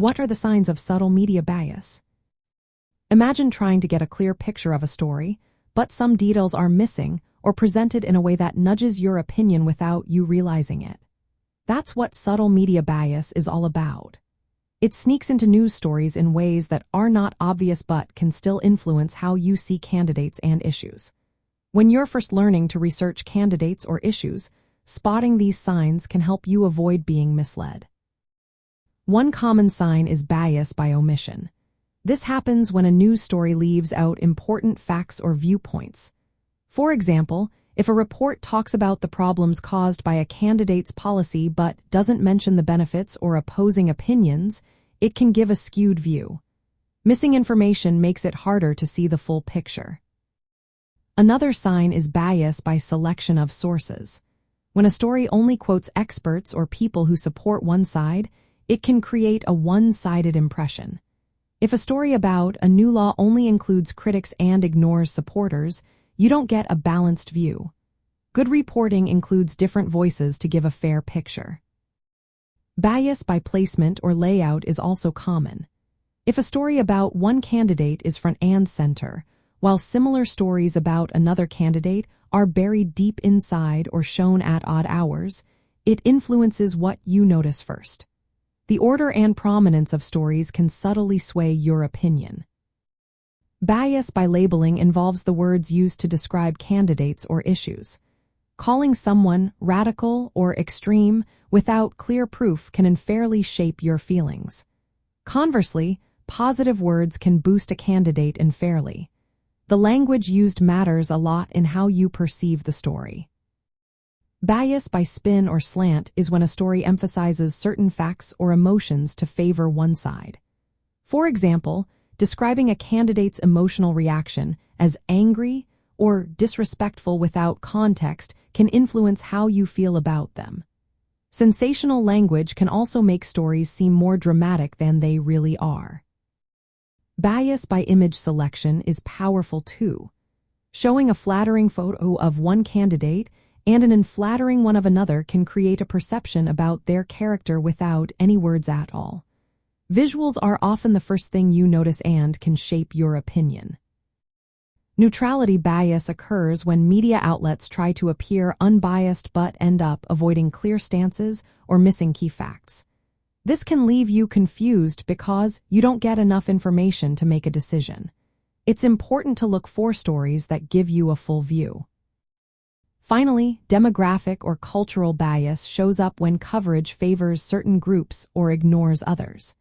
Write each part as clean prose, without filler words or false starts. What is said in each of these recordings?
What are the signs of subtle media bias? Imagine trying to get a clear picture of a story, but some details are missing or presented in a way that nudges your opinion without you realizing it. That's what subtle media bias is all about. It sneaks into news stories in ways that are not obvious but can still influence how you see candidates and issues. When you're first learning to research candidates or issues, spotting these signs can help you avoid being misled. One common sign is bias by omission. This happens when a news story leaves out important facts or viewpoints. For example, if a report talks about the problems caused by a candidate's policy but doesn't mention the benefits or opposing opinions, it can give a skewed view. Missing information makes it harder to see the full picture. Another sign is bias by selection of sources. When a story only quotes experts or people who support one side, it can create a one-sided impression. If a story about a new law only includes critics and ignores supporters, you don't get a balanced view. Good reporting includes different voices to give a fair picture. Bias by placement or layout is also common. If a story about one candidate is front and center, while similar stories about another candidate are buried deep inside or shown at odd hours, it influences what you notice first. The order and prominence of stories can subtly sway your opinion. Bias by labeling involves the words used to describe candidates or issues. Calling someone radical or extreme without clear proof can unfairly shape your feelings. Conversely, positive words can boost a candidate unfairly. The language used matters a lot in how you perceive the story. Bias by spin or slant is when a story emphasizes certain facts or emotions to favor one side. For example, describing a candidate's emotional reaction as angry or disrespectful without context can influence how you feel about them. Sensational language can also make stories seem more dramatic than they really are. Bias by image selection is powerful too. Showing a flattering photo of one candidate and an unflattering one of another can create a perception about their character without any words at all. Visuals are often the first thing you notice and can shape your opinion. Neutrality bias occurs when media outlets try to appear unbiased but end up avoiding clear stances or missing key facts. This can leave you confused because you don't get enough information to make a decision. It's important to look for stories that give you a full view. Finally, demographic or cultural bias shows up when coverage favors certain groups or ignores others.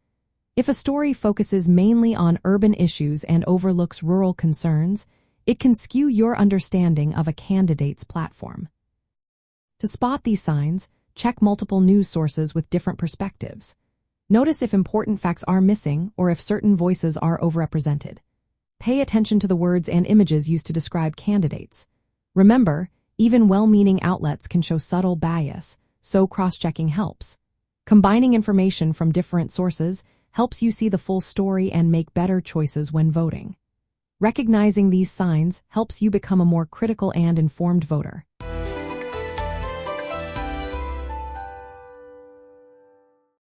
If a story focuses mainly on urban issues and overlooks rural concerns, it can skew your understanding of a candidate's platform. To spot these signs, check multiple news sources with different perspectives. Notice if important facts are missing or if certain voices are overrepresented. Pay attention to the words and images used to describe candidates. Remember, even well-meaning outlets can show subtle bias, so cross-checking helps. Combining information from different sources helps you see the full story and make better choices when voting. Recognizing these signs helps you become a more critical and informed voter.